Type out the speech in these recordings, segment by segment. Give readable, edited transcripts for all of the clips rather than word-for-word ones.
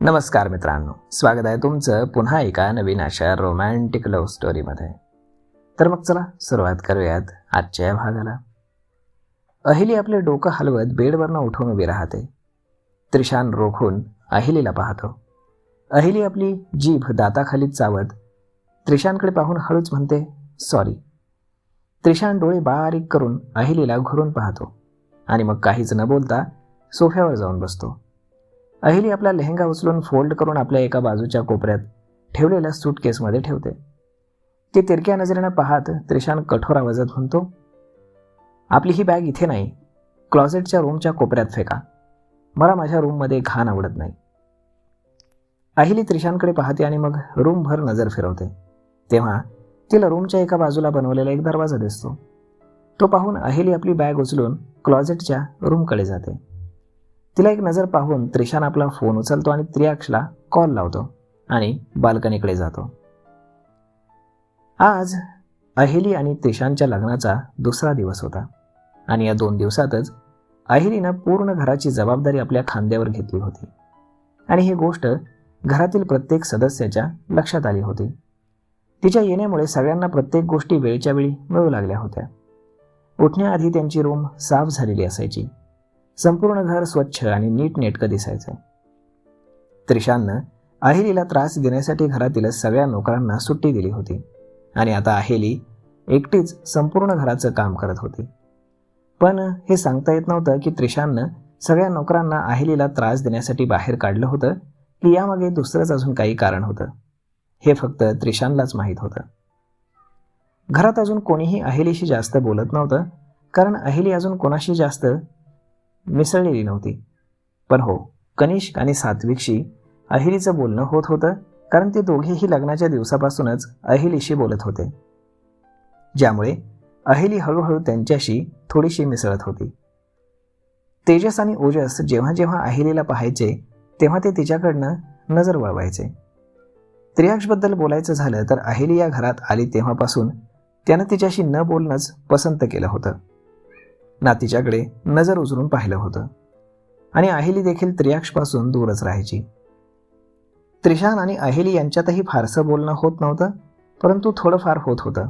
नमस्कार मित्रांनो, स्वागत आहे तुमचं पुन्हा एका नवीन अशा रोमॅन्टिक लव्ह स्टोरीमध्ये. तर मग चला सुरुवात करूयात आजच्या या भागाला. अहिली आपले डोकं हलवत बेडवरनं उठून उभी राहते. त्रिशान रोखून अहिलीला पाहतो. अहिली आपली जीभ दाताखाली चावत त्रिशानकडे पाहून हळूच म्हणते, सॉरी. त्रिशान डोळे बारीक करून अहिलीला घुरून पाहतो आणि मग काहीच न बोलता सोफ्यावर जाऊन बसतो. अहिली आपला लेहंगा उचलून फोल्ड करून आपल्या एका बाजूच्या कोपऱ्यात ठेवलेल्या सूटकेसमध्ये ठेवते. ते तिरक्या नजरेनं पाहत त्रिशान कठोर आवाजात म्हणतो, आपली ही बॅग इथे नाही, क्लॉसेटच्या रूमच्या कोपऱ्यात फेका. मला माझ्या रूममध्ये घाण आवडत नाही. अहिली त्रिशानकडे पाहते आणि मग रूमभर नजर फिरवते. तेव्हा तिला रूमच्या एका बाजूला बनवलेला एक दरवाजा दिसतो. तो पाहून अहिली आपली बॅग उचलून क्लॉसेटच्या रूमकडे जाते. तिला एक नजर पाहून त्रिशान आपला फोन उचलतो आणि त्रियाक्षला कॉल लावतो आणि बाल्कनीकडे जातो. आज अहिली आणि त्रिशानच्या लग्नाचा दुसरा दिवस होता आणि या 2 दिवसातच अहिलीनं पूर्ण घराची जबाबदारी आपल्या खांद्यावर घेतली होती आणि ही गोष्ट घरातील प्रत्येक सदस्याच्या लक्षात आली होती. तिच्या येण्यामुळे सगळ्यांना प्रत्येक गोष्टी वेळच्या वेळी मिळू लागल्या होत्या. उठण्याआधी त्यांची रूम साफ झालेली असायची. संपूर्ण घर स्वच्छ आणि नीटनेटकं दिसायचं. त्रिशाननं अहिलीला त्रास देण्यासाठी घरातील सगळ्या नोकरांना सुट्टी दिली होती आणि आता अहिली एकटीच संपूर्ण घराचं काम करत होती. पण हे सांगता येत नव्हतं की त्रिशाननं सगळ्या नोकरांना अहिलीला त्रास देण्यासाठी बाहेर काढलं होतं की यामागे दुसरंच अजून काही कारण होतं. हे फक्त त्रिशानलाच माहीत होतं. घरात अजून कोणीही अहिलीशी जास्त बोलत नव्हतं, कारण अहिली अजून कोणाशी जास्त मिसळलेली नव्हती. पण हो, कनिष्क आणि सात्विकशी अहिलीचं बोलणं होत होतं, कारण ते दोघेही लग्नाच्या दिवसापासूनच अहिलीशी बोलत होते, ज्यामुळे अहिली हळूहळू त्यांच्याशी थोडीशी मिसळत होती. तेजस आणि ओजस जेव्हा जेव्हा अहिलीला पाहायचे तेव्हा ते तिच्याकडनं नजर वळवायचे. त्रियाक्षबद्दल बोलायचं झालं तर अहिली या घरात आली तेव्हापासून त्यानं तिच्याशी न बोलणंच पसंत केलं होतं, ना तिच्याकडे नजर उचलून पाहिलं होतं. आणि अहिली देखील त्रियाक्षपासून दूरच राहायची. त्रिशान आणि अहिली यांच्यातही फारसं बोलणं होत नव्हतं, परंतु थोडंफार होत होतं.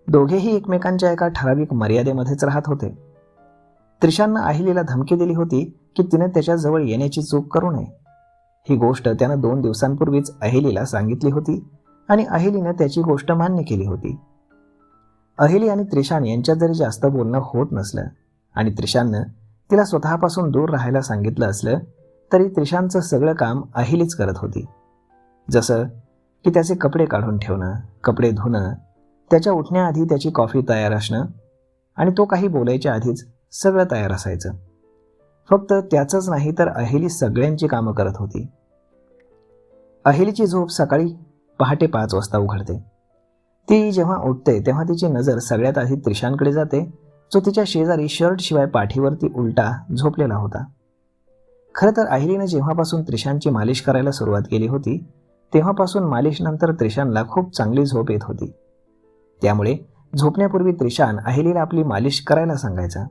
दोघेही एकमेकांच्या एका ठराविक मर्यादेमध्येच राहत होते. त्रिशाननं अहिलीला धमकी दिली होती की तिने त्याच्याजवळ येण्याची चूक करू नये. ही गोष्ट त्यानं 2 दिवसांपूर्वीच अहिलीला सांगितली होती आणि अहिलीनं त्याची गोष्ट मान्य केली होती. अहिली आणि त्रिशान यांच्यात जरी जास्त बोलणं होत नसलं आणि त्रिशाननं तिला स्वतःपासून दूर राहायला सांगितलं असलं तरी त्रिशानचं सगळं काम अहिलीच करत होती. जसं की त्याचे कपडे काढून ठेवणं, कपडे धुणं, त्याच्या उठण्याआधी त्याची कॉफी तयार असणं आणि तो काही बोलायच्या आधीच सगळं तयार असायचं. फक्त त्याचंच नाही तर अहिली सगळ्यांची कामं करत होती. अहिलीची झोप सकाळी पहाटे 5 वाजता उघडते. ती जेव्हा उठते तेव्हा तिची नजर सगळ्यात आधी त्रिशानकडे जाते, जो तिच्या शेजारी शर्टशिवाय पाठीवरती उलटा झोपलेला होता. खरं तर अहिलीनं जेव्हापासून त्रिशानची मालिश करायला सुरुवात केली होती तेव्हापासून मालिशनंतर त्रिशानला खूप चांगली झोप येत होती. त्यामुळे झोपण्यापूर्वी त्रिशान अहिलीला आपली मालिश करायला सांगायचा.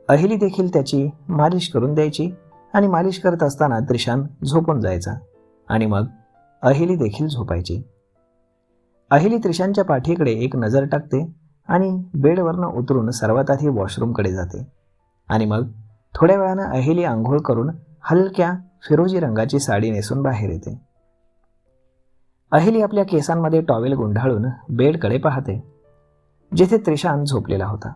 अहिली देखील त्याची मालिश करून द्यायची आणि मालिश करत असताना त्रिशान झोपून जायचा आणि मग अहिली देखील झोपायची. अहिली त्रिशानच्या पाठीकडे एक नजर टाकते आणि बेडवरनं उतरून सर्वात आधी वॉशरूमकडे जाते आणि मग थोड्या वेळानं अहिली आंघोळ करून हलक्या फिरोजी रंगाची साडी नेसून बाहेर येते. अहिली आपल्या केसांमध्ये टॉवेल गुंडाळून बेडकडे पाहते, जिथे त्रिशान झोपलेला होता.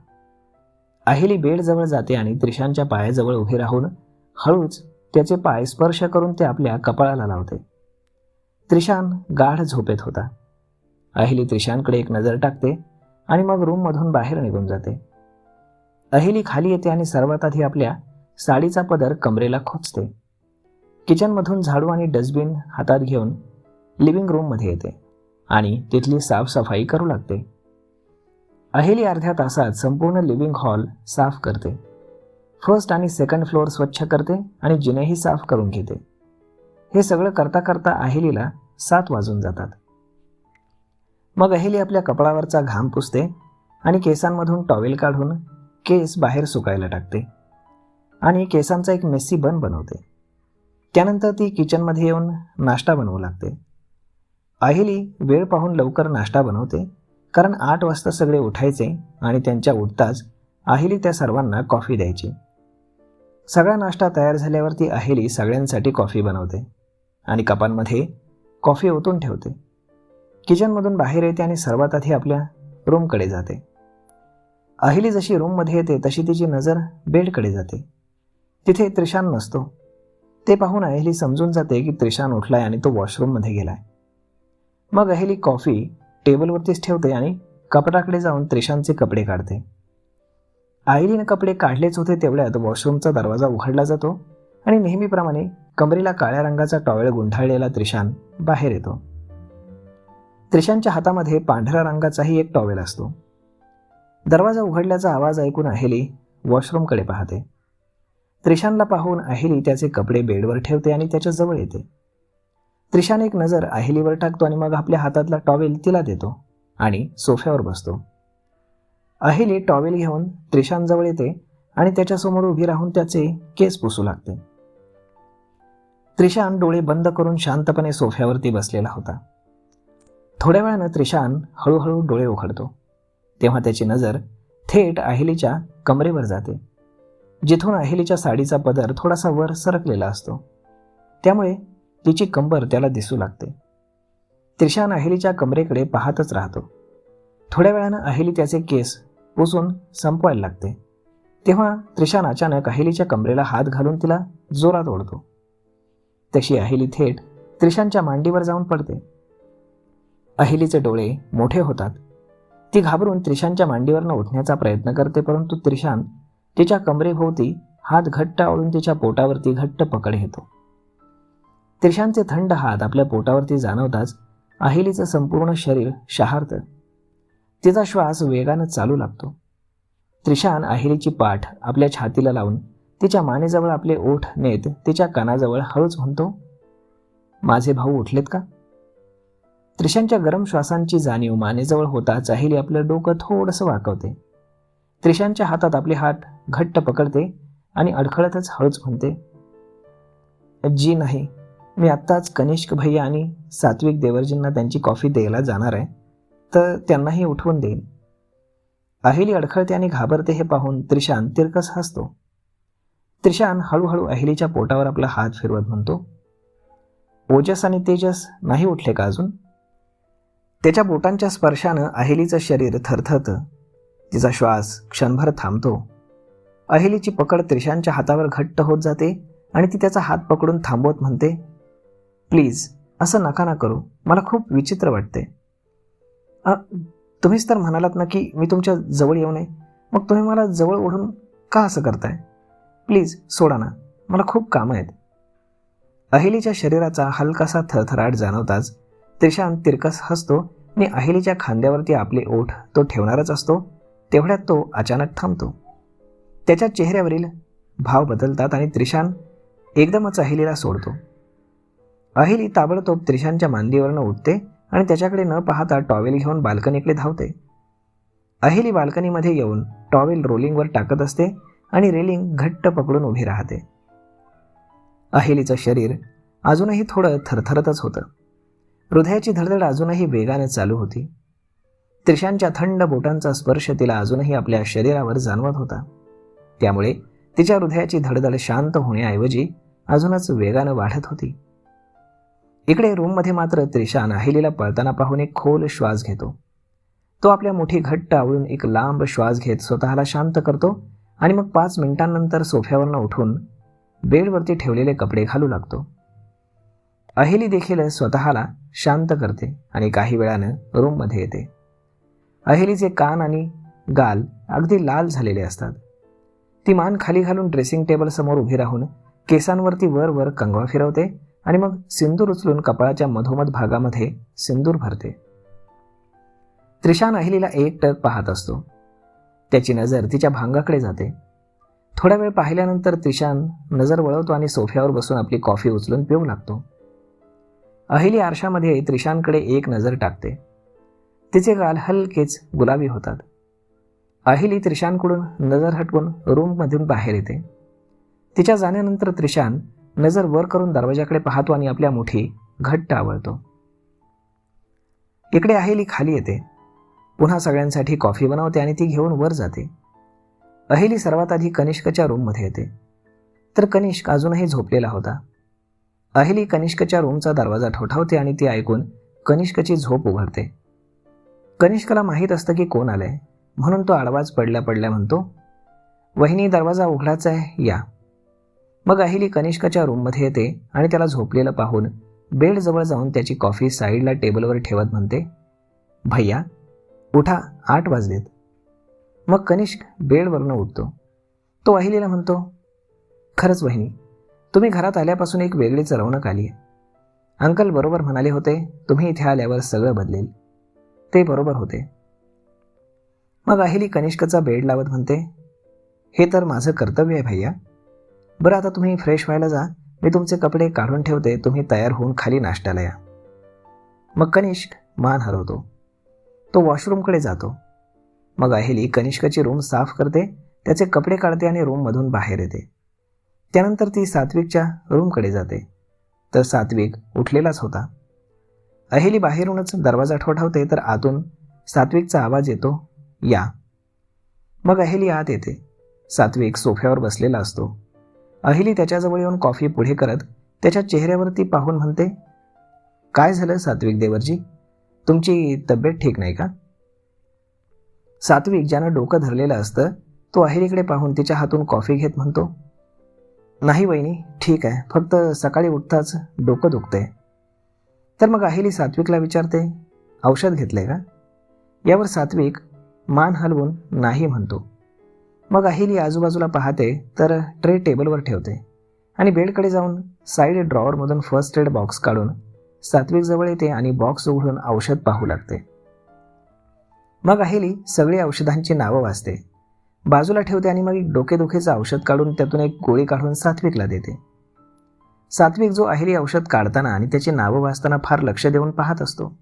अहिली बेडजवळ जाते आणि त्रिशानच्या पायाजवळ उभी राहून हळूच त्याचे पाय स्पर्श करून ते आपल्या कपाळाला लावते. त्रिशान गाढ झोपेत होता. अहिली त्रिशानकडे एक नजर टाकते आणि मग रूममधून बाहेर निघून जाते. अहिली खाली येते आणि सर्वात आधी आपल्या साडीचा पदर कमरेला खोचते. किचनमधून झाडू आणि डस्टबिन हातात घेऊन लिव्हिंग रूममध्ये येते आणि तिथली साफसफाई करू लागते. अहिली अर्ध्या तासात संपूर्ण लिव्हिंग हॉल साफ करते. फर्स्ट आणि सेकंड फ्लोअर स्वच्छ करते आणि जिनेही साफ करून घेते. हे सगळं करता करता अहिलीला 7 वाजून जातात. मग अहिली आपल्या कपाळावरचा घाम पुसते आणि केसांमधून टॉवेल काढून केस बाहेर सुकायला टाकते आणि केसांचा एक मेसी बन बनवते. त्यानंतर ती किचनमध्ये येऊन नाश्ता बनवू लागते. अहिली वेळ पाहून लवकर नाश्ता बनवते, कारण 8 वाजता सगळे उठायचे आणि त्यांच्या उठताच अहिली त्या सर्वांना कॉफी द्यायची. सगळा नाश्ता तयार झाल्यावरती अहिली सगळ्यांसाठी कॉफी बनवते आणि कपांमध्ये कॉफी ओतून ठेवते. किचनमधून बाहेर येते आणि सर्वात आधी आपल्या रूमकडे जाते. अहिली जशी रूममध्ये येते तशी तिची नजर बेडकडे जाते. तिथे त्रिशान नसतो. ते पाहून अहिली समजून जाते की त्रिशान उठलाय आणि तो वॉशरूममध्ये गेलाय. मग अहिली कॉफी टेबलवरतीच ठेवते आणि कपाटाकडे जाऊन त्रिशानचे कपडे काढते. अहिलीने कपडे काढलेच होते तेवढ्यात वॉशरूमचा दरवाजा उघडला जातो आणि नेहमीप्रमाणे कमरेला काळ्या रंगाचा टॉवेल गुंढाळलेला त्रिशान बाहेर येतो. त्रिशानच्या हातामध्ये पांढऱ्या रंगाचाही एक टॉवेल असतो. दरवाजा उघडल्याचा आवाज ऐकून अहिली वॉशरूमकडे पाहते. त्रिशानला पाहून अहिली त्याचे कपडे बेडवर ठेवते आणि त्याच्या जवळ येते. त्रिशान एक नजर अहिलीवर टाकतो आणि मग आपल्या हातातला टॉवेल तिला देतो आणि सोफ्यावर बसतो. अहिली टॉवेल घेऊन त्रिशान जवळ येते आणि त्याच्यासमोर उभी राहून त्याचे केस पुसू लागते. त्रिशान डोळे बंद करून शांतपणे सोफ्यावरती बसलेला होता. थोड्या वेळानं त्रिशान हळूहळू डोळे उघडतो. तेव्हा त्याची नजर थेट अहिलीच्या कमरेवर जाते, जिथून अहिलीच्या साडीचा पदर थोडासा वर सरकलेला असतो. त्यामुळे तिची कंबर त्याला दिसू लागते. त्रिशान अहिलीच्या कमरेकडे पाहतच राहतो. थोड्या वेळानं अहिली त्याचे केस पुसून संपवायला लागते. तेव्हा त्रिशान अचानक अहिलीच्या कमरेला हात घालून तिला जोरात ओढतो. तशी अहिली थेट त्रिशानच्या मांडीवर जाऊन पडते. अहिलीचे डोळे मोठे होतात. ती घाबरून त्रिशानच्या मांडीवरनं उठण्याचा प्रयत्न करते, परंतु त्रिशान तिच्या कमरेभोवती हात घट्ट आवळून तिच्या पोटावरती घट्ट पकड घेतो. त्रिशानचे थंड हात आपल्या पोटावरती जाणवताच अहिलीचं संपूर्ण शरीर शहारतं. तिचा श्वास वेगानं चालू लागतो. त्रिशान अहिलीची पाठ आपल्या छातीला लावून तिच्या मानेजवळ आपले ओठ नेत तिच्या कानाजवळ हळूच म्हणतो, माझे भाऊ उठलेत का? त्रिशानच्या गरम श्वासांची जाणीव मानेजवळ होताच अहिली आपलं डोकं थोडंसं वाकवते. त्रिशानच्या हातात आपले हात घट्ट पकडते आणि अडखळतच हळूच म्हणते, जी नाही, मी आत्ताच कनिष्क भैया आणि सात्विक देवर्जींना त्यांची कॉफी द्यायला जाणार आहे, तर त्यांनाही उठवून देईन. अहिली अडखळते आणि घाबरते हे पाहून त्रिशान तिरकस हसतो. त्रिशान हळूहळू अहिलीच्या पोटावर आपला हात फिरवत म्हणतो, ओजस आणि तेजस नाही उठले का अजून? त्याच्या बोटांच्या स्पर्शानं अहिलीचं शरीर थरथरतं. तिचा श्वास क्षणभर थांबतो. अहिलीची पकड त्रिशानच्या हातावर घट्ट होत जाते आणि ती त्याचा हात पकडून थांबवत म्हणते, प्लीज असं नका ना करू, मला खूप विचित्र वाटते. तुम्हीच तर म्हणालात ना की मी तुमच्या जवळ येऊ नये, मग तुम्ही मला जवळ ओढून का असं करताय? प्लीज सोडा ना, मला खूप कामं आहेत. अहिलीच्या शरीराचा हलकासा थरथराट जाणवताच त्रिशान तिरकस हसतो आणि अहिलीच्या खांद्यावरती आपले ओठ तो ठेवणारच असतो. तेवढ्यात तो अचानक थांबतो. त्याच्या चेहऱ्यावरील भाव बदलतात आणि त्रिशान एकदमच अहिलीला सोडतो. अहिली ताबडतोब त्रिशानच्या मांडीवरनं उठते आणि त्याच्याकडे न पाहता टॉवेल घेऊन बाल्कनीकडे धावते. अहिली बाल्कनीमध्ये येऊन टॉवेल रोलिंगवर टाकत असते आणि रेलिंग घट्ट पकडून उभी राहते. अहिलीचं शरीर अजूनही थोडं थरथरतच होतं. हृदयाची धडधड अजूनही वेगाने चालू होती. त्रिशानच्या थंड बोटांचा स्पर्श तिला अजूनही आपल्या शरीरावर जाणवत होता. त्यामुळे तिच्या हृदयाची धडधड शांत होण्याऐवजी अजूनच वेगानं वाढत होती. इकडे रूममध्ये मात्र त्रिशान अहिलीला पळताना पाहून एक खोल श्वास घेतो. तो आपल्या मुठी घट्ट आवळून एक लांब श्वास घेत स्वतःला शांत करतो आणि मग 5 मिनिटांनंतर सोफ्यावरनं उठून बेडवरती ठेवलेले कपडे घालू लागतो. अहिली देखील स्वतःला शांत करते आणि काही वेळानं रूममध्ये येते. अहिलीचे कान आणि गाल अगदी लाल झालेले असतात. ती मान खाली घालून ड्रेसिंग टेबल समोर उभी राहून केसांवरती वर वर कंगवा फिरवते आणि मग सिंदूर उचलून कपाळाच्या मधोमध भागामध्ये सिंदूर भरते. त्रिशान अहिलीला एकटक पाहत असतो. त्याची नजर तिच्या भांगाकडे जाते. थोडा वेळ पाहिल्यानंतर त्रिशान नजर वळवतो आणि सोफ्यावर बसून आपली कॉफी उचलून पिऊ लागतो. अहिली आरशामध्ये त्रिशानकडे एक नजर टाकते. तिचे गाल हलकेच गुलाबी होतात. अहिली त्रिशानकडून नजर हटवून रूममधून बाहेर येते. तिच्या जाण्यानंतर त्रिशान नजर वर करून दरवाजाकडे पाहतो आणि आपल्या मुठी घट्ट आवळतो. इकडे अहेली खाली येते, पुन्हा सगळ्यांसाठी कॉफी बनवते आणि ती घेऊन वर जाते. अहेली सर्वात आधी कनिष्कच्या रूममध्ये येते, तर कनिष्क अजूनही झोपलेला होता. अहेली कनिष्कच्या रूमचा दरवाजा ठोठावते आणि ती ऐकून कनिष्कची झोप उघडते. कनिष्कला माहीत असतं की कोण आलंय, म्हणून तो आडवाच पडल्या पडल्या म्हणतो, वहिनी दरवाजा उघडाचा आहे, या. मग अहेली कनिष्कच्या रूममध्ये येते आणि त्याला झोपलेलं पाहून बेडजवळ जाऊन त्याची कॉफी साईडला टेबलवर ठेवत म्हणते, भैया उठा, 8 वाजलेत. मग कनिष्क बेडवरनं उठतो. तो अहेलीला म्हणतो, खरंच वहिनी, तुम्ही घरात आल्यापासून एक वेगळीच रौनक आली आहे. अंकल बरोबर म्हणाले होते, तुम्ही इथे आल्यावर सगळं बदलेल. ते बरोबर होते. मग अहेली कनिष्कचा बेड लावत म्हणते, हे तर माझं कर्तव्य आहे भैया. बरं आता तुम्ही फ्रेश व्हायला जा, मी तुमचे कपडे काढून ठेवते, तुम्ही तयार होऊन खाली नाश्त्याला या. मग कनिष्क मान हलवतो. तो वॉशरूमकडे जातो. मग अहेली कनिष्कची रूम साफ करते, त्याचे कपडे काढते आणि रूममधून बाहेर येते. त्यानंतर ती सात्विकच्या रूमकडे जाते, तर सात्विक उठलेलाच होता. अहेली बाहेरूनच दरवाजा ठोठावते, तर आतून सात्विकचा आवाज येतो, या. मग अहेली आत येते. सात्विक सोफ्यावर बसलेला असतो. अहेली त्याच्याजवळ येऊन कॉफी पुढे करत त्याच्या चेहऱ्यावरती पाहून म्हणते, काय झालं सात्विक देवरजी, तुमची तब्येत ठीक नाही का? सात्विक ज्यानं डोकं धरलेलं असतं तो अहेलीकडे पाहून तिच्या हातून कॉफी घेत म्हणतो, नाही वहिनी, ठीक आहे, फक्त सकाळी उठताच डोकं दुखतंय. तर मग अहेली सात्विकला विचारते, औषध घेतलंय का? यावर सात्विक मान हलवून नाही म्हणतो. मग अहेली आजूबाजूला पाहते, तर ट्रे टेबलवर ठेवते आणि बेडकडे जाऊन साईड ड्रॉवरमधून फर्स्ट एड बॉक्स काढून सात्विक जवळ येते आणि बॉक्स उघडून औषध पाहू लागते. मग अहेली सगळी औषधांची नावं वाचते, बाजूला ठेवते आणि मग एक डोकेदुखीचं औषध काढून त्यातून एक गोळी काढून सात्विकला देते. सात्विक जो अहेली औषध काढताना आणि त्याची नावं वाचताना फार लक्ष देऊन पाहत असतो.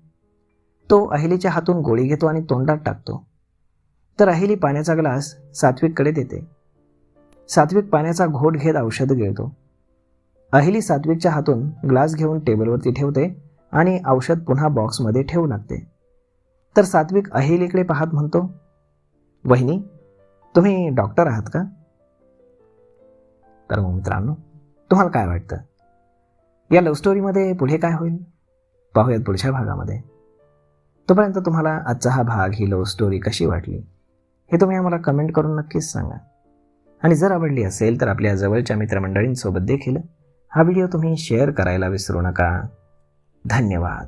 तो अहेलीच्या हातून गोळी घेतो आणि तोंडात टाकतो. तर अहेली पाण्याचा ग्लास सात्विककडे देते. सात्विक पाण्याचा घोट घेत औषध गिळतो. अहेली सात्विकच्या हातून ग्लास घेऊन टेबलवरती ठेवते आणि औषध पुन्हा बॉक्समध्ये ठेवू लागते. तर सात्विक अहेलीकडे पाहत म्हणतो, वहिनी तुम्ही डॉक्टर आहात का? तर मग मित्रांनो, तुम्हाला काय वाटतं, या लव्ह स्टोरीमध्ये पुढे काय होईल? पाहूयात पुढच्या भागामध्ये. तोपर्यंत तुम्हाला आजचा हा भाग, ही लव्ह स्टोरी कशी वाटली हे तुम्ही आम्हाला कमेंट करून नक्कीच सांगा. आणि जर आवडली असेल तर आपल्या जवळच्या मित्रमंडळींसोबत देखील हा व्हिडिओ तुम्ही शेअर करायला विसरू नका. धन्यवाद.